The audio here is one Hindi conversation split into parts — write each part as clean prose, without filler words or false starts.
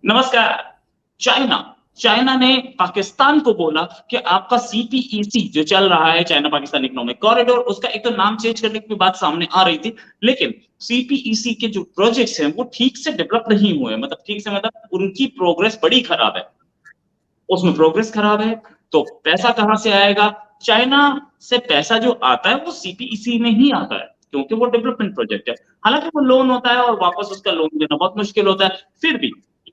नमस्कार। चाइना चाइना ने पाकिस्तान को बोला कि आपका सीपीईसी जो चल रहा है, चाइना पाकिस्तान इकोनॉमिक कॉरिडोर, उसका एक तो नाम चेंज करने की बात सामने आ रही थी, लेकिन सीपीईसी के जो प्रोजेक्ट्स हैं वो ठीक से डेवलप नहीं हुए। मतलब ठीक से, मतलब उनकी प्रोग्रेस बड़ी खराब है। उसमें प्रोग्रेस खराब है तो पैसा कहां से आएगा? चाइना से पैसा जो आता है वो सीपीईसी में ही आता है, क्योंकि वो डेवलपमेंट प्रोजेक्ट है। हालांकि वो लोन होता है और वापस उसका लोन देना बहुत मुश्किल होता है, फिर भी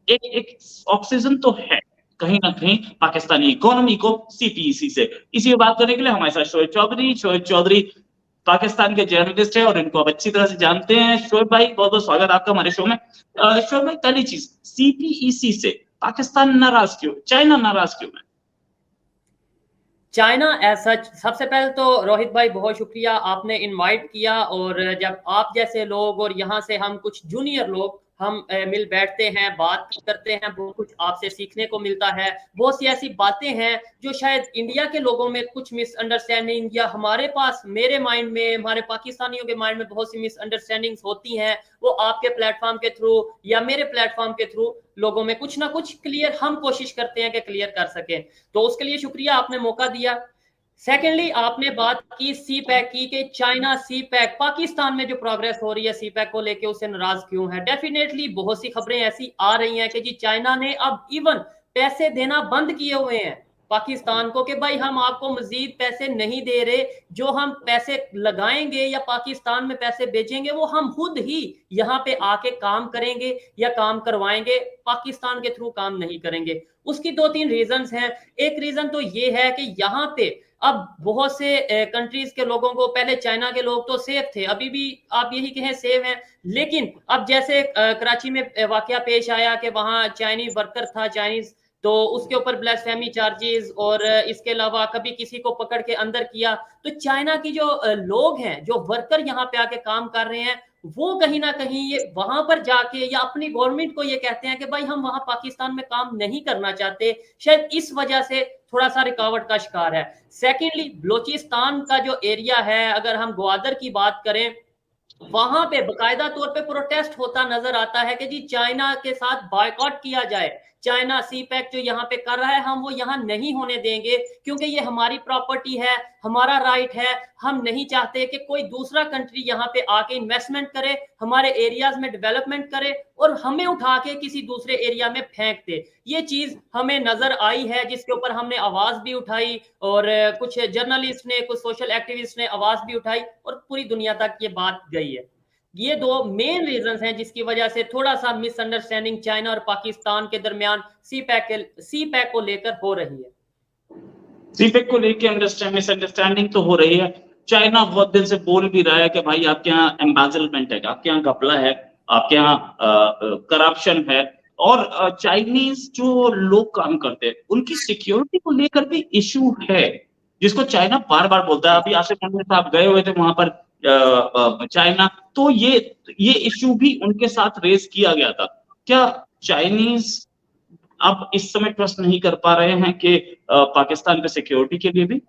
एक एक ऑक्सीजन तो है कहीं ना कहीं पाकिस्तानी इकोनॉमी को सीपीईसी से। इसी में बात करने के लिए हमारे साथ शोएब चौधरी पाकिस्तान के जर्नलिस्ट है और इनको आप अच्छी तरह से जानते हैं। शोएब भाई, बहुत बहुत स्वागत आपका हमारे शो में। शोएब भाई, पहली चीज, सीपीईसी से पाकिस्तान नाराज क्यों, चाइना नाराज क्यों है? चाइना एज सच, सबसे पहले तो रोहित भाई बहुत शुक्रिया, आपने इनवाइट किया। और जब आप जैसे लोग और यहाँ से हम कुछ जूनियर लोग हम मिल बैठते हैं, बात करते हैं, बहुत कुछ आपसे सीखने को मिलता है। बहुत सी ऐसी बातें हैं जो शायद इंडिया के लोगों में कुछ मिसअंडरस्टैंडिंग, या हमारे पास, मेरे माइंड में, हमारे पाकिस्तानियों के माइंड में बहुत सी मिसअंडरस्टैंडिंग्स होती हैं। वो आपके प्लेटफॉर्म के थ्रू या मेरे प्लेटफॉर्म के थ्रू लोगों में कुछ ना कुछ क्लियर हम कोशिश करते हैं कि क्लियर कर सकें। तो उसके लिए शुक्रिया, आपने मौका दिया। सेकेंडली, आपने बात की सी पैक की कि चाइना सी पैक, पाकिस्तान में जो प्रोग्रेस हो रही है सी पैक को लेके, उससे नाराज क्यों है। डेफिनेटली बहुत सी खबरें ऐसी आ रही हैं कि जी चाइना ने अब इवन पैसे देना बंद किए हुए हैं पाकिस्तान को, कि भाई हम आपको मजीद पैसे नहीं दे रहे, जो हम पैसे लगाएंगे या पाकिस्तान में पैसे बेचेंगे वो हम खुद ही यहाँ पे आके काम करेंगे या काम करवाएंगे, पाकिस्तान के थ्रू काम नहीं करेंगे। उसकी दो तीन रीजंस हैं। एक रीजन तो ये है कि यहाँ पे अब बहुत से कंट्रीज के लोगों को, पहले चाइना के लोग तो सेफ थे, अभी भी आप यही कहें सेफ हैं, लेकिन अब जैसे कराची में वाकया पेश आया कि वहां चाइनीज वर्कर था, चाइनीज, तो उसके ऊपर ब्लास्फेमी चार्जेस, और इसके अलावा कभी किसी को पकड़ के अंदर किया, तो चाइना की जो लोग हैं, जो वर्कर यहाँ पे आके काम कर रहे हैं, वो कहीं ना कहीं ये वहां पर जाके या अपनी गवर्नमेंट को ये कहते हैं कि भाई हम वहां पाकिस्तान में काम नहीं करना चाहते। शायद इस वजह से थोड़ा सा रुकावट का शिकार है। सेकेंडली, बलोचिस्तान का जो एरिया है, अगर हम ग्वादर की बात करें, वहां पे बकायदा तौर पे प्रोटेस्ट होता नजर आता है कि जी चाइना के साथ बायकॉट किया जाए, चाइना सी पैक जो यहाँ पे कर रहा है हम वो यहाँ नहीं होने देंगे, क्योंकि ये हमारी प्रॉपर्टी है, हमारा राइट है। हम नहीं चाहते कि कोई दूसरा कंट्री यहाँ पे आके इन्वेस्टमेंट करे, हमारे एरियाज में डेवलपमेंट करे और हमें उठा के किसी दूसरे एरिया में फेंक दे। ये चीज हमें नजर आई है, जिसके ऊपर हमने आवाज भी उठाई, और कुछ जर्नलिस्ट ने, कुछ सोशल एक्टिविस्ट ने आवाज भी उठाई, और पूरी दुनिया तक ये बात गई है। ये दो मेन रीजंस हैं जिसकी वजह से थोड़ा सा मिसअंडरस्टैंडिंग चाइना और पाकिस्तान के दरमियान सी पैक को लेकर हो रही है। सीपेक को लेके मिसअंडरस्टैंडिंग तो हो रही है। चाइना बहुत दिन से बोल भी रहा है कि भाई आपके यहाँ एम्बेजलमेंट है, आपके यहाँ घपला है, आपके यहाँ करप्शन है। और चाइनीज जो लोग काम करते हैं उनकी सिक्योरिटी को लेकर भी इशू है, जिसको चाइना बार बार बोलता है। अभी आसिफ मंजर साहब गए हुए थे वहां पर चाइना, तो ये इशू भी उनके साथ रेस किया गया था। क्या चाइनीज अब इस समय ट्रस्ट नहीं कर पा रहे हैं कि पाकिस्तान के सिक्योरिटी के लिए भी?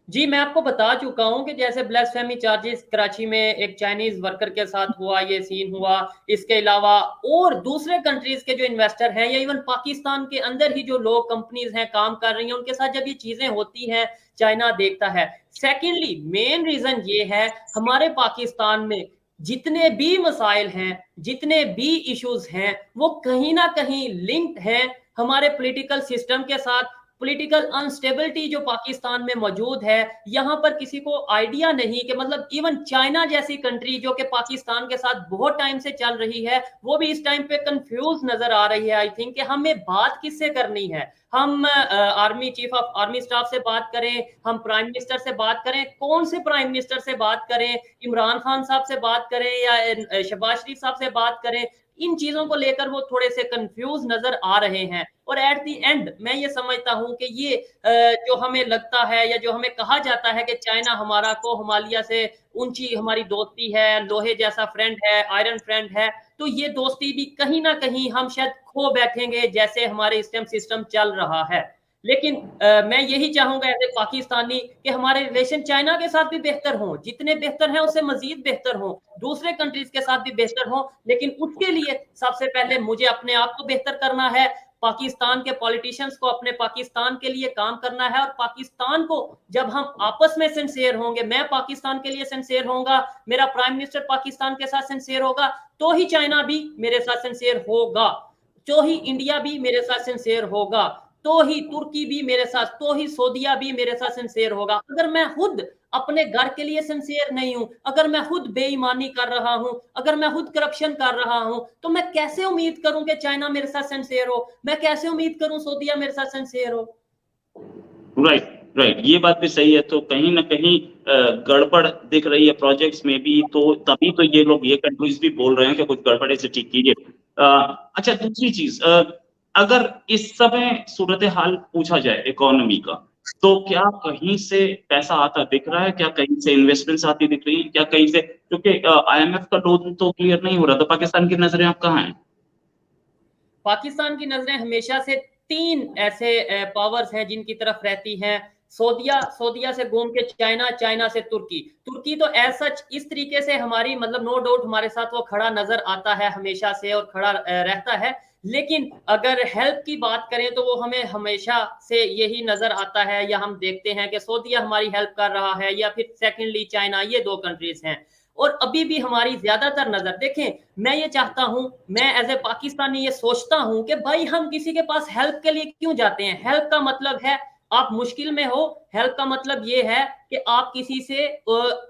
जी, मैं आपको बता चुका हूं कि जैसे ब्लास्फेमी चार्जेस कराची में एक चाइनीज वर्कर के साथ हुआ, ये सीन हुआ। इसके अलावा और दूसरे कंट्रीज के जो इन्वेस्टर हैं, या इवन पाकिस्तान के अंदर ही जो लोग, कंपनीज हैं काम कर रही हैं, उनके साथ जब ये चीजें होती हैं, चाइना देखता है। सेकेंडली, मेन रीजन ये है, हमारे पाकिस्तान में जितने भी मसाइल हैं, जितने भी इश्यूज हैं, वो कहीं ना कहीं लिंक्ड हैं हमारे पॉलिटिकल सिस्टम के साथ। पॉलिटिकल अनस्टेबिलिटी जो पाकिस्तान में मौजूद है, यहाँ पर किसी को आइडिया नहीं कि, मतलब इवन चाइना जैसी कंट्री जो कि पाकिस्तान के साथ बहुत टाइम से चल रही है, वो भी इस टाइम पे कंफ्यूज नजर आ रही है। आई थिंक कि हमें बात किससे करनी है। हम army chief of army staff से बात करें, हम प्राइम मिनिस्टर से बात करें, कौन से प्राइम मिनिस्टर से बात करें, इमरान खान साहब से बात करें या शहबाज शरीफ साहब से बात करें, इन चीजों को लेकर वो थोड़े से कंफ्यूज नजर आ रहे हैं। और एट दी एंड मैं ये समझता हूं कि ये जो हमें लगता है या जो हमें कहा जाता है कि चाइना हमारा को हिमालय से ऊंची हमारी दोस्ती है, लोहे जैसा फ्रेंड है, आयरन फ्रेंड है, तो ये दोस्ती भी कहीं ना कहीं हम शायद खो बैठेंगे जैसे हमारे इस टाइम सिस्टम चल रहा है। लेकिन मैं यही चाहूंगा एज ए पाकिस्तानी कि हमारे रिलेशन चाइना के साथ भी बेहतर हों, जितने बेहतर हैं उससे मजीद बेहतर हों, दूसरे कंट्रीज के साथ भी बेहतर हों, लेकिन उसके लिए सबसे पहले मुझे अपने आप को बेहतर करना है, पाकिस्तान के पॉलिटिशियंस को अपने पाकिस्तान के लिए काम करना है, और पाकिस्तान को जब हम आपस में सिंसियर होंगे, मैं पाकिस्तान के लिए सिंसियर होगा, मेरा प्राइम मिनिस्टर पाकिस्तान के साथ सिंसियर होगा, तो ही चाइना भी मेरे साथ सिंसियर होगा, तो ही इंडिया भी मेरे साथ सिंसियर होगा, तो ही तुर्की भी मेरे साथ, तो ही सऊदीया भी मेरे साथ सिंसियर होगा। अगर मैं खुद अपने घर के लिए सिंसियर नहीं हूं, अगर मैं खुद बेईमानी कर रहा हूं, अगर मैं खुद करप्शन कर रहा हूं, तो मैं कैसे उम्मीद करूं कि चाइना मेरे साथ सिंसियर हो, मैं कैसे उम्मीद करूं सऊदीया मेरे साथ सिंसियर हो। राइट राइट, ये बात भी सही है। तो कहीं ना कहीं गड़बड़ दिख रही है प्रोजेक्ट्स में भी, तो तभी तो ये लोग, ये कंट्रीज भी बोल रहे हैं कि कुछ गड़बड़ है, इसे ठीक कीजिए। अच्छा, दूसरी चीज, अगर इस समय सूरत हाल पूछा जाए इकोनॉमी का, तो क्या कहीं से पैसा आता दिख रहा है? क्या कहीं से इन्वेस्टमेंट्स आती दिख रही है? क्या कहीं से, क्योंकि IMF का लोन तो क्लियर नहीं हो रहा, तो पाकिस्तान की नजरें आप कहाँ हैं? पाकिस्तान की नजरें हमेशा से तीन ऐसे पावर्स हैं जिनकी तरफ रहती हैं, सऊदीया, सऊदीया से घूम के चाइना, चाइना से तुर्की, तुर्की तो एज सच इस तरीके से हमारी मतलब नो डाउट हमारे साथ वो खड़ा नजर आता है हमेशा से और खड़ा रहता है, लेकिन अगर हेल्प की बात करें तो वो हमें हमेशा से यही नजर आता है, या हम देखते हैं कि सऊदीया हमारी हेल्प कर रहा है, या फिर सेकेंडली चाइना, ये दो कंट्रीज हैं। और अभी भी हमारी ज्यादातर नजर, देखें मैं ये चाहता हूं, मैं एज ए पाकिस्तानी ये सोचता हूं कि भाई हम किसी के पास हेल्प के लिए क्यों जाते हैं? हेल्प का मतलब है आप मुश्किल में हो, हेल्प का मतलब ये है कि आप किसी से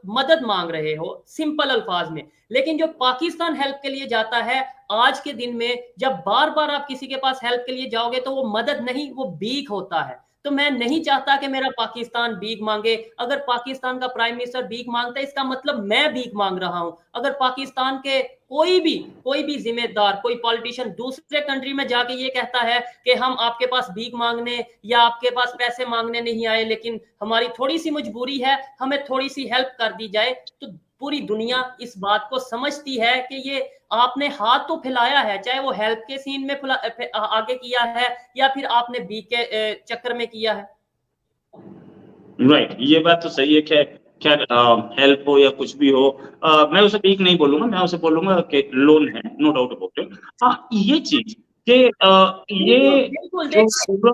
मदद मांग रहे हो, सिंपल अल्फाज में। लेकिन जो पाकिस्तान हेल्प के लिए जाता है आज के दिन में, जब बार बार आप किसी के पास हेल्प के लिए जाओगे तो वो मदद नहीं, वो भीख होता है। तो मैं नहीं चाहता कि मेरा पाकिस्तान भीख मांगे। अगर पाकिस्तान का प्राइम मिनिस्टर भीख मांगता है इसका मतलब मैं भीख मांग रहा हूं। अगर पाकिस्तान के कोई भी जिम्मेदार, कोई पॉलिटिशियन दूसरे कंट्री में जाके ये कहता है कि हम आपके पास भीख मांगने या आपके पास पैसे मांगने नहीं आए, लेकिन हमारी थोड़ी सी मजबूरी है, हमें थोड़ी सी हेल्प कर दी जाए, तो पूरी दुनिया इस बात को समझती है कि ये आपने हाथ तो फैलाया है, चाहे वो हेल्प के सीन में आगे किया है या फिर आपने भीख के चक्कर में किया है। राइट, ये बात तो सही है। खैर खैर, हेल्प हो या कुछ भी हो, मैं उसे भीख नहीं बोलूंगा, मैं उसे बोलूंगा कि लोन है, नो डाउट अबाउट इट। हाँ, ये चीज कि बिल्कुल ये बिल्कुल, जो देखिए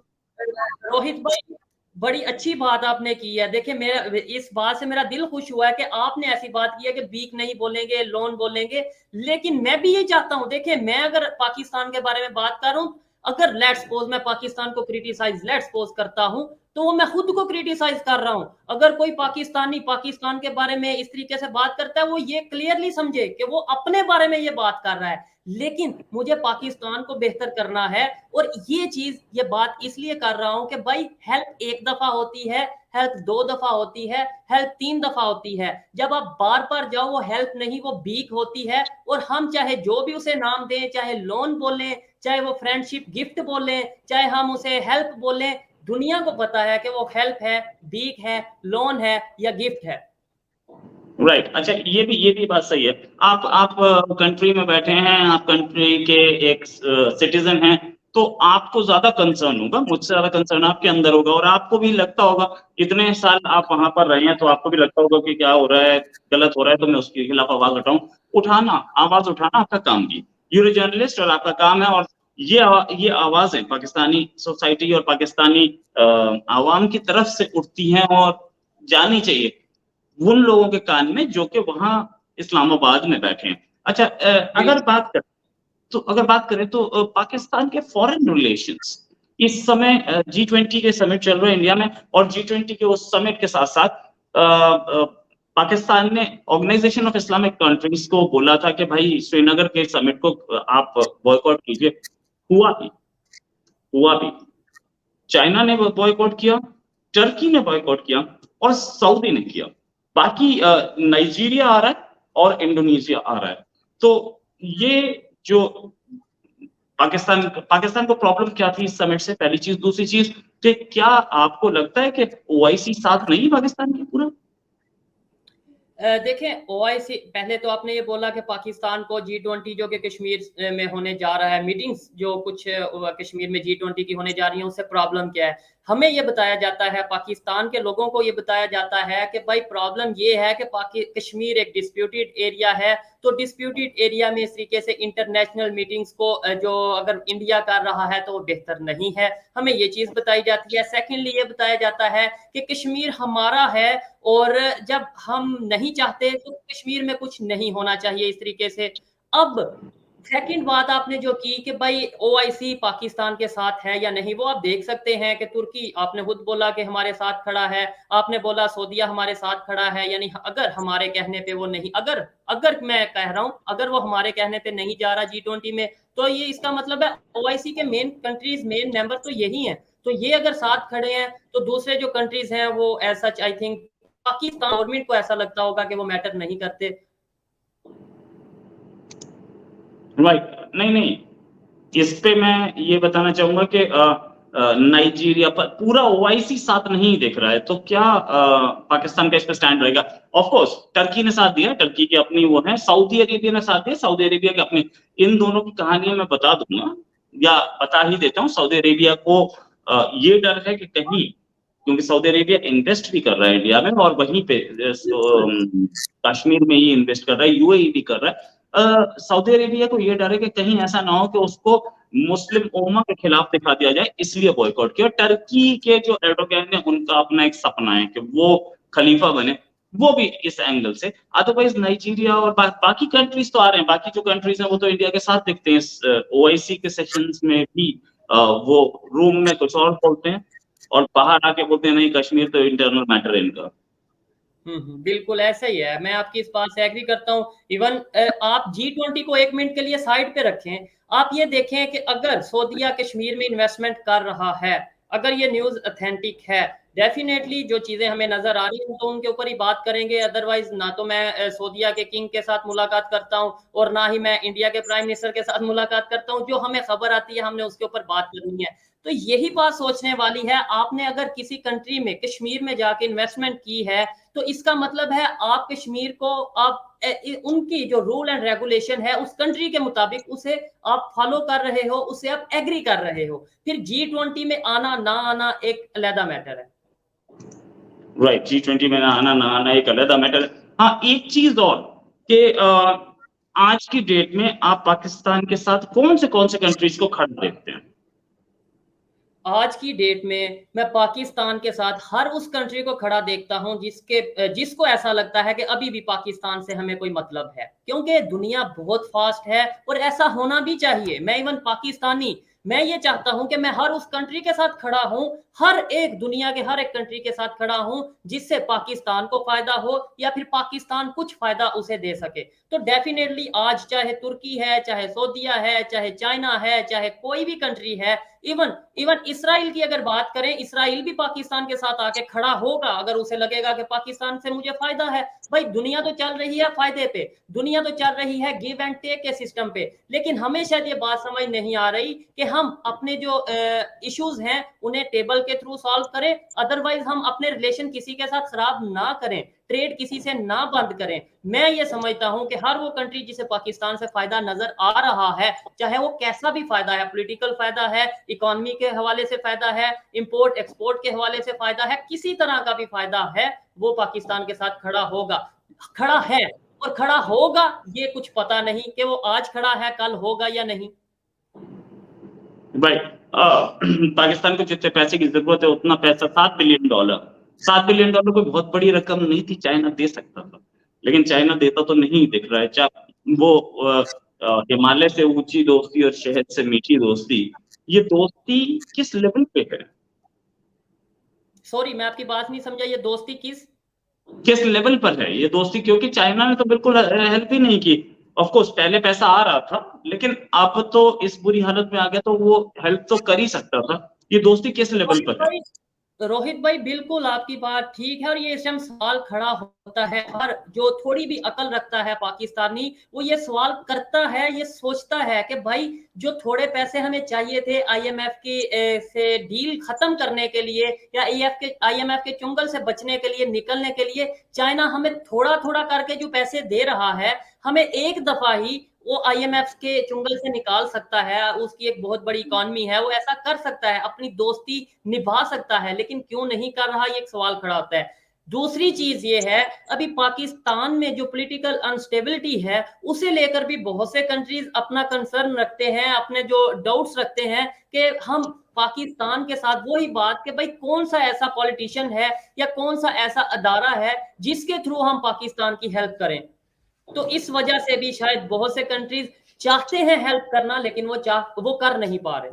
रोहित भाई, बड़ी अच्छी बात आपने की है। देखिए मेरा इस बात से मेरा दिल खुश हुआ है कि आपने ऐसी बात की है कि भीख नहीं बोलेंगे, लोन बोलेंगे, लेकिन मैं भी ये चाहता हूं, देखिए मैं अगर पाकिस्तान के बारे में बात कर रहा हूं, अगर लेट्स सपोज मैं पाकिस्तान को क्रिटिसाइज लेट्स सपोज करता हूं, तो वो मैं खुद को क्रिटिसाइज कर रहा हूं। अगर कोई पाकिस्तानी पाकिस्तान के बारे में इस तरीके से बात करता है, वो ये क्लियरली समझे कि वो अपने बारे में ये बात कर रहा है, लेकिन मुझे पाकिस्तान को बेहतर करना है। और ये बात इसलिए कर रहा हूं कि भाई हेल्प एक दफा होती है, हेल्प दो दफा होती है, हेल्प तीन दफा होती है, जब आप बार बार जाओ वो हेल्प नहीं, वो भीख होती है। और हम चाहे जो भी उसे नाम दें, चाहे लोन बोलें, चाहे वो फ्रेंडशिप गिफ्ट बोलें, चाहे हम उसे हेल्प बोलें, दुनिया को पता है कि वो हेल्प है, भीख है, लोन है या गिफ्ट है। राइट। अच्छा, ये भी बात सही है। आप कंट्री में बैठे हैं, आप कंट्री के एक सिटीजन हैं, तो आपको ज्यादा कंसर्न होगा, मुझसे ज्यादा कंसर्न आपके अंदर होगा, और आपको भी लगता होगा, इतने साल आप वहां पर रहे हैं, तो आपको भी लगता होगा कि क्या हो रहा है, गलत हो रहा है, तो मैं उसके खिलाफ आवाज उठाऊं। आवाज उठाना आपका काम भी, यूर जर्नलिस्ट, और आपका काम है। और ये आवाजें पाकिस्तानी सोसाइटी और पाकिस्तानी आवाम की तरफ से उठती हैं, और जानी चाहिए उन लोगों के कान में जो कि वहां इस्लामाबाद में बैठे हैं। अच्छा, अगर बात करें तो पाकिस्तान के फॉरेन रिलेशंस इस समय, G20 के समिट चल रहे हैं इंडिया में, और G20 के उस समिट के साथ साथ पाकिस्तान ने ऑर्गेनाइजेशन ऑफ इस्लामिक कंट्रीज को बोला था कि भाई श्रीनगर के समिट को आप बॉयकॉट कीजिए। हुआ भी चाइना ने बॉयकॉट किया, टर्की ने बॉयकॉट किया, और सऊदी ने किया। बाकी नाइजीरिया आ रहा है और इंडोनेशिया आ रहा है। तो ये जो पाकिस्तान को प्रॉब्लम क्या थी इस समिट से, पहली चीज। दूसरी चीज कि क्या आपको लगता है कि OIC साथ नहीं पाकिस्तान की पूरा? देखें ओआईसी, पहले तो आपने ये बोला कि पाकिस्तान को G20 जो कि कश्मीर में होने जा रहा है, मीटिंग्स जो कुछ कश्मीर में G20 की होने जा रही है, उससे प्रॉब्लम क्या है? हमें ये बताया जाता है, पाकिस्तान के लोगों को ये बताया जाता है कि भाई प्रॉब्लम ये है कि कश्मीर एक डिस्प्यूटेड एरिया है, तो डिस्प्यूटेड एरिया में इस तरीके से इंटरनेशनल मीटिंग्स को जो अगर इंडिया कर रहा है तो वो बेहतर नहीं है, हमें ये चीज़ बताई जाती है। सेकेंडली ये बताया जाता है कि कश्मीर हमारा है और जब हम नहीं चाहते तो कश्मीर में कुछ नहीं होना चाहिए इस तरीके से। अब सेकंड बात आपने जो की कि भाई ओआईसी पाकिस्तान के साथ है या नहीं, वो आप देख सकते हैं कि तुर्की, आपने खुद बोला कि हमारे साथ खड़ा है, आपने बोला सऊदीया हमारे साथ खड़ा है, यानी अगर हमारे कहने पे वो नहीं, अगर अगर मैं कह रहा हूं अगर वो हमारे कहने पे नहीं जा रहा G20 में, तो ये इसका मतलब है ओआईसी के मेन कंट्रीज, मेन मेंबर तो यही हैं, तो ये अगर साथ खड़े हैं तो दूसरे जो कंट्रीज हैं वो as such I think Pakistan government को ऐसा लगता होगा कि वो मैटर नहीं करते। राइट, नहीं नहीं, इस पे मैं ये बताना चाहूंगा कि नाइजीरिया पर पूरा ओआईसी साथ नहीं देख रहा है, तो क्या पाकिस्तान का इस पे स्टैंड रहेगा? ऑफ कोर्स टर्की ने साथ दिया, टर्की की अपनी वो है, सऊदी अरेबिया ने साथ दिया, सऊदी अरेबिया के अपने, इन दोनों की कहानियां मैं बता दूंगा या बता ही देता हूँ। सऊदी अरेबिया को ये डर है कि कहीं, क्योंकि सऊदी अरेबिया इन्वेस्ट भी कर रहा है इंडिया में और वहीं पे कश्मीर में ही इन्वेस्ट कर रहा है, यूएई भी कर रहा है। सऊदी अरेबिया को ये डर है कि कहीं ऐसा ना हो कि उसको मुस्लिम उम्मा के खिलाफ दिखा दिया जाए, इसलिए बॉयकॉट किया। टर्की के जो एर्डोगन है उनका अपना एक सपना है कि वो खलीफा बने, वो भी इस एंगल से। अदरवाइज नाइजीरिया और बाकी कंट्रीज तो आ रहे हैं, बाकी जो कंट्रीज हैं वो तो इंडिया के साथ दिखते हैं। ओआईसी के सेशंस में भी वो रूम में कुछ और बोलते हैं और बाहर आके बोलते हैं नहीं कश्मीर तो इंटरनल मैटर है इनका। बिल्कुल ऐसा ही है, मैं आपकी इस बात से एग्री करता हूँ। इवन आप G20 को एक मिनट के लिए साइड पे रखें, आप ये देखें कि अगर सऊदीया कश्मीर में इन्वेस्टमेंट कर रहा है, अगर ये न्यूज़ ऑथेंटिक है, डेफिनेटली जो चीज़ें हमें नज़र आ रही हैं तो उनके ऊपर ही बात करेंगे। अदरवाइज ना तो मैं सऊदीया के किंग के साथ मुलाकात करता हूँ और ना ही मैं इंडिया के प्राइम मिनिस्टर के साथ मुलाकात करता हूँ। जो हमें खबर आती है हमने उसके ऊपर बात करनी है। तो यही बात सोचने वाली है। आपने अगर किसी कंट्री में, कश्मीर में जाके इन्वेस्टमेंट की है, तो इसका मतलब है आप कश्मीर को, आप उनकी जो रूल एंड रेगुलेशन है उस कंट्री के मुताबिक उसे आप फॉलो कर रहे हो, उसे आप एग्री कर रहे हो। फिर G20 में आना ना आना एक अलग मैटर है। राइट, G20 में आना ना आना एक अलग मैटर है। हाँ, एक चीज और कि आज की डेट में आप पाकिस्तान के साथ कौन से कंट्रीज को खड़ा देखते हैं? आज की डेट में मैं पाकिस्तान के साथ हर उस कंट्री को खड़ा देखता हूं जिसको ऐसा लगता है कि अभी भी पाकिस्तान से हमें कोई मतलब है, क्योंकि दुनिया बहुत फास्ट है और ऐसा होना भी चाहिए। मैं इवन पाकिस्तानी, मैं ये चाहता हूं कि मैं हर उस कंट्री के साथ खड़ा हूं, हर एक दुनिया के हर एक कंट्री के साथ खड़ा हूं जिससे पाकिस्तान को फायदा हो या फिर पाकिस्तान कुछ फायदा उसे दे सके। तो डेफिनेटली आज चाहे तुर्की है, चाहे सऊदीया है, चाहे चाइना है, चाहे कोई भी कंट्री है, इवन इवन इसराइल की अगर बात करें, इसराइल भी पाकिस्तान के साथ आके खड़ा होगा अगर उसे लगेगा कि पाकिस्तान से मुझे फायदा है। भाई दुनिया तो चल रही है फायदे पे, दुनिया तो चल रही है गिव एंड टेक के सिस्टम पे, लेकिन हमें शायद ये बात समझ नहीं आ रही कि हम अपने जो इश्यूज हैं उन्हें टेबल के थ्रू सॉल्व करें। अदरवाइज हम अपने रिलेशन किसी के साथ खराब ना करें, ट्रेड किसी से ना बंद करें। मैं ये समझता हूं कि हर वो कंट्री जिसे पाकिस्तान से फायदा नजर आ रहा है, चाहे वो कैसा भी फायदा है, पॉलिटिकल फायदा है, इकोनॉमी के हवाले से फायदा है, इंपोर्ट एक्सपोर्ट के हवाले से फायदा है, किसी तरह का भी फायदा है, वो पाकिस्तान के साथ खड़ा होगा, खड़ा है और खड़ा होगा। ये कुछ पता नहीं कि वो आज खड़ा है कल होगा या नहीं। भाई पाकिस्तान को जितने पैसे की जरूरत है उतना पैसा, $7 बिलियन कोई बहुत बड़ी रकम नहीं थी, चाइना दे सकता था, लेकिन चाइना देता तो नहीं दिख रहा है। चाहे वो हिमालय से ऊंची दोस्ती और शहद से मीठी दोस्ती, ये दोस्ती किस लेवल पे है? सॉरी मैं आपकी बात नहीं समझा, ये दोस्ती किस लेवल पर है ये दोस्ती? क्योंकि चाइना ने तो बिल्कुल हेल्प ही नहीं की। ऑफ कोर्स पहले पैसा आ रहा था, लेकिन अब तो इस बुरी हालत में आ गया तो वो हेल्प तो कर ही सकता था। ये दोस्ती किस लेवल पर है? रोहित भाई बिल्कुल आपकी बात ठीक है और ये इस टाइम सवाल खड़ा होता है। हर जो थोड़ी भी अकल रखता है पाकिस्तानी, वो ये सवाल करता है, ये सोचता है कि भाई जो थोड़े पैसे हमें चाहिए थे आईएमएफ की से डील खत्म करने के लिए या आईएमएफ के चुंगल से बचने के लिए, निकलने के लिए, चाइना हमें थोड़ा थोड़ा करके जो पैसे दे रहा है, हमें एक दफा ही वो IMF के चुंगल से निकाल सकता है, उसकी एक बहुत बड़ी इकोनॉमी है, वो ऐसा कर सकता है, अपनी दोस्ती निभा सकता है, लेकिन क्यों नहीं कर रहा, ये एक सवाल खड़ा होता है। दूसरी चीज ये है, अभी पाकिस्तान में जो पॉलिटिकल अनस्टेबिलिटी है, उसे लेकर भी बहुत से कंट्रीज अपना कंसर्न रखते हैं, अपने जो डाउट्स रखते हैं कि हम पाकिस्तान के साथ वही बात कि भाई कौन सा ऐसा पॉलिटिशियन है या कौन सा ऐसा अदारा है जिसके थ्रू हम पाकिस्तान की हेल्प करें। तो इस वजह से भी शायद बहुत से कंट्रीज चाहते हैं हेल्प करना, लेकिन वो कर नहीं पा रहे।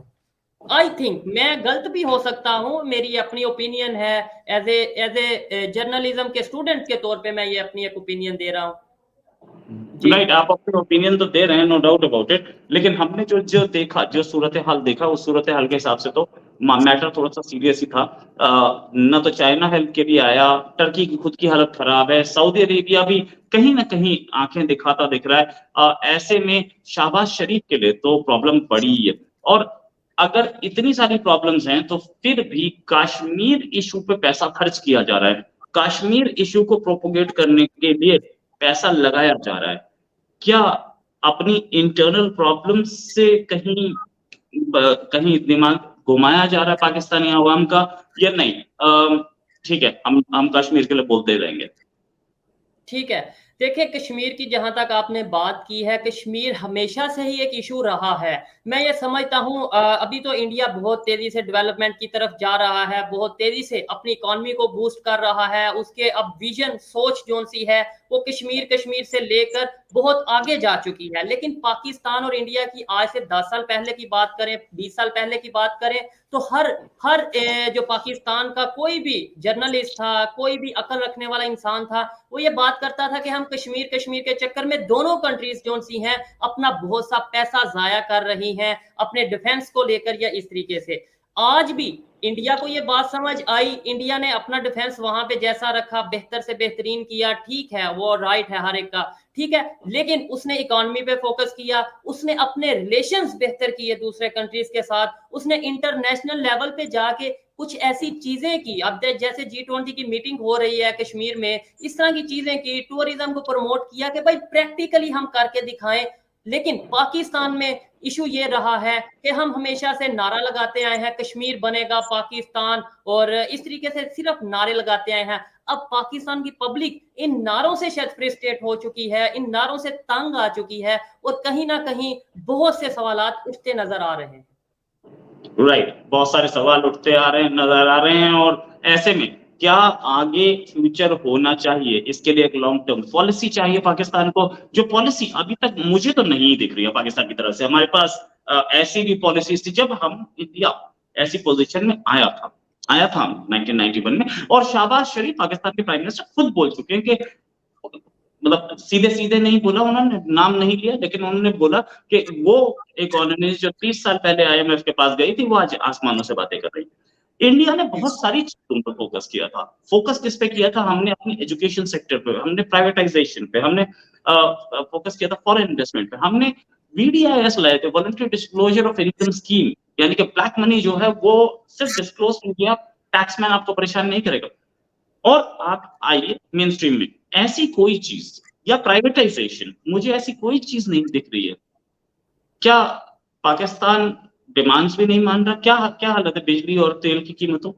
आई थिंक मैं गलत भी हो सकता हूं, मेरी अपनी ओपिनियन है, एज ए जर्नलिज्म के स्टूडेंट के तौर पे मैं ये अपनी एक ओपिनियन दे रहा हूं। राइट, आप अपने ओपिनियन तो दे रहे हैं, नो डाउट अबाउट इट, लेकिन हमने जो जो देखा, जो सूरत हाल देखा, उस सूरत हाल के हिसाब से तो मैटर थोड़ा सा सीरियस ही था। न तो चाइना हेल्प के लिए आया, टर्की की खुद की हालत खराब है, सऊदी अरेबिया भी कहीं ना कहीं आंखें दिखाता दिख रहा है। ऐसे में शहबाज शरीफ के लिए तो प्रॉब्लम बड़ी है। और अगर इतनी सारी प्रॉब्लम्स हैं तो फिर भी कश्मीर इशू पे पैसा खर्च किया जा रहा है, कश्मीर इशू को प्रोपोगेट करने के लिए पैसा लगाया जा रहा है। क्या अपनी इंटरनल प्रॉब्लम से कहीं दिमाग घुमाया जा रहा है पाकिस्तानी आवाम का, या नहीं? ठीक है, हम कश्मीर के लिए बोलते रहेंगे। ठीक है। देखिए, कश्मीर की जहाँ तक आपने बात की है, कश्मीर हमेशा से ही एक इश्यू रहा है। मैं ये समझता हूँ अभी तो इंडिया बहुत तेज़ी से डेवलपमेंट की तरफ जा रहा है, बहुत तेज़ी से अपनी इकोनॉमी को बूस्ट कर रहा है। उसके अब विज़न, सोच जोन-सी है, वो कश्मीर से लेकर बहुत आगे जा चुकी है। लेकिन पाकिस्तान और इंडिया की आज से 10 साल पहले की बात करें, 20 साल पहले की बात करें, तो हर जो पाकिस्तान का कोई भी जर्नलिस्ट था, कोई भी अकल रखने वाला इंसान था, वो ये बात करता था कि हम कश्मीर के चक्कर में दोनों कंट्रीज जो सी हैं अपना बहुत सा पैसा जाया कर रही हैं अपने डिफेंस को लेकर या इस तरीके से। आज भी इंडिया को ये बात समझ आई, इंडिया ने अपना डिफेंस वहां पे जैसा रखा, बेहतर से बेहतरीन किया, ठीक है, वो राइट है हर एक का, ठीक है, लेकिन उसने इकोनॉमी पे फोकस किया, उसने अपने रिलेशंस बेहतर किए दूसरे कंट्रीज के साथ, उसने इंटरनेशनल लेवल पे जाके कुछ ऐसी चीजें की। अब जैसे G20 की मीटिंग हो रही है कश्मीर में, इस तरह की चीजें की, टूरिज्म को प्रमोट किया कि भाई प्रैक्टिकली हम करके दिखाएं। लेकिन पाकिस्तान में इशू ये रहा है कि हम हमेशा से नारा लगाते आए हैं, कश्मीर बनेगा पाकिस्तान, और इस तरीके से सिर्फ नारे लगाते आए हैं। अब पाकिस्तान की पब्लिक इन नारों से शायद फ्रस्ट्रेट हो चुकी है, इन नारों से तंग आ चुकी है, और कहीं ना कहीं बहुत से सवालात उठते नजर आ रहे हैं। राइट, बहुत सारे सवाल उठते आ रहे हैं, नजर आ रहे हैं। और ऐसे में क्या आगे फ्यूचर होना चाहिए, इसके लिए एक लॉन्ग टर्म पॉलिसी चाहिए पाकिस्तान को, जो पॉलिसी अभी तक मुझे तो नहीं दिख रही है पाकिस्तान की तरफ से। हमारे पास ऐसी भी पॉलिसीज थी जब हम इंडिया ऐसी पोजीशन में आया था 1991 में। और शहबाज शरीफ पाकिस्तान के प्राइम मिनिस्टर खुद बोल चुके हैं कि, मतलब सीधे सीधे नहीं बोला उन्होंने, नाम नहीं लिया, लेकिन उन्होंने बोला कि वो इकोनॉमी जो 30 साल पहले IMF के पास गई थी, वो आज आसमानों से बातें कर रही है। इंडिया ने बहुत सारी चीजों पर फोकस किया था। फोकस किस पे किया था? हमने अपनी एजुकेशन सेक्टर पे, हमने प्राइवेटाइजेशन पे, हमने फोकस किया था फॉरेन इन्वेस्टमेंट पे, हमने VDIS लाए थे, voluntary disclosure of income scheme, यानी कि ब्लैक मनी जो है वो सिर्फ डिस्क्लोज किया, टैक्समैन आपको परेशान नहीं करेगा। और आप आइए मेन स्ट्रीम में, ऐसी कोई चीज, या प्राइवेटाइजेशन, मुझे ऐसी कोई चीज नहीं दिख रही है। क्या पाकिस्तान डिमांड्स भी नहीं मान रहा? क्या क्या हालत है बिजली और तेल की कीमतों?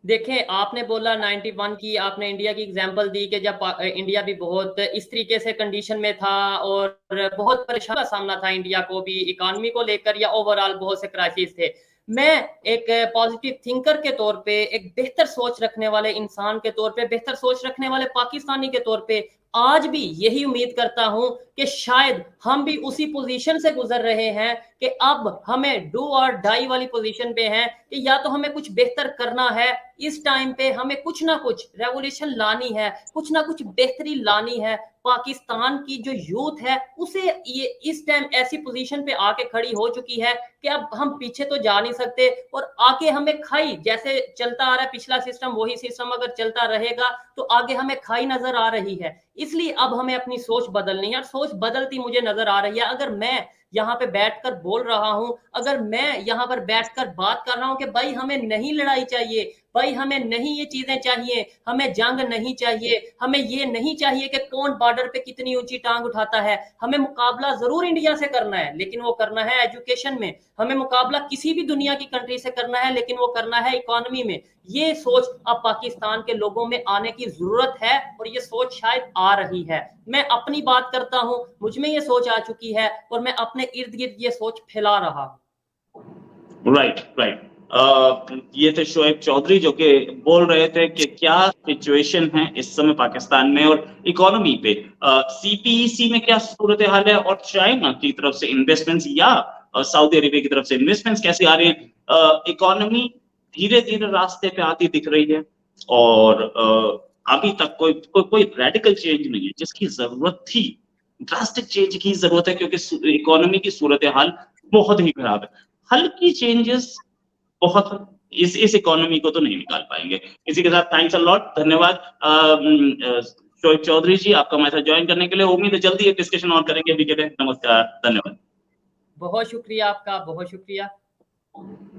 देखें, आपने बोला 91 की, आपने इंडिया की एग्जांपल दी कि जब इंडिया भी बहुत इस तरीके से कंडीशन में था और बहुत परेशानी का सामना था इंडिया को भी, इकोनॉमी को लेकर या ओवरऑल बहुत से क्राइसिस थे। मैं एक पॉजिटिव थिंकर के तौर पे, एक बेहतर सोच रखने वाले इंसान के तौर पे, बेहतर सोच रखने वाले पाकिस्तानी के तौर पे आज भी यही उम्मीद करता हूं कि शायद हम भी उसी पोजीशन से गुजर रहे हैं कि अब हमें डू और डाई वाली पोजीशन पे हैं कि या तो हमें कुछ बेहतर करना है, इस टाइम पे हमें कुछ ना कुछ रेवोल्यूशन लानी है, कुछ ना कुछ बेहतरी लानी है। पाकिस्तान की जो यूथ है उसे ये इस टाइम ऐसी पोजीशन पे आके खड़ी हो चुकी है कि अब हम पीछे तो जा नहीं सकते, और आगे हमें खाई, जैसे चलता आ रहा है पिछला सिस्टम, वही सिस्टम अगर चलता रहेगा तो आगे हमें खाई नजर आ रही है। इसलिए अब हमें अपनी सोच बदलनी है, और सोच बदलती मुझे नजर आ रही है। अगर मैं यहाँ पे बैठकर बोल रहा हूं, अगर मैं यहाँ पर बैठकर बात कर रहा हूं कि भाई हमें नहीं लड़ाई चाहिए, भाई हमें नहीं ये चीजें चाहिए, हमें जंग नहीं चाहिए, हमें ये नहीं चाहिए कि कौन बॉर्डर पे कितनी ऊंची टांग उठाता है। हमें मुकाबला जरूर इंडिया से करना है, लेकिन वो करना है एजुकेशन में। हमें मुकाबला किसी भी दुनिया की कंट्री से करना है, लेकिन वो करना है इकोनॉमी में। ये सोच अब पाकिस्तान के लोगों में आने की जरूरत है, और ये सोच शायद आ रही है। मैं अपनी बात करता हूं, मुझ में ये सोच आ चुकी है, और मैं अपने इर्द गिर्द ये सोच फैला रहा हूं। Right, right. ये थे शोएब चौधरी जो कि बोल रहे थे कि क्या सिचुएशन है इस समय पाकिस्तान में और इकोनॉमी पे। सीपीईसी में क्या सूरत हाल है और चाइना की तरफ से इन्वेस्टमेंट्स या सऊदी अरेबिया की तरफ से इन्वेस्टमेंट्स कैसे आ रही हैं। इकोनॉमी धीरे धीरे रास्ते पे आती दिख रही है, और अभी तक कोई रेडिकल चेंज नहीं है जिसकी जरूरत थी। ड्रास्टिक चेंज की जरूरत है क्योंकि इकोनॉमी की सूरत हाल बहुत ही खराब है। हल्की चेंजेस बहुत इस इकोनॉमी को तो नहीं निकाल पाएंगे। इसी के साथ थैंक्स अ लॉट, धन्यवाद शोएब चौधरी जी, आपका हमारे साथ ज्वाइन करने के लिए। उम्मीद है जल्दी एक डिस्कशन और करेंगे। अभी के लिए नमस्कार, धन्यवाद। बहुत शुक्रिया आपका, बहुत शुक्रिया।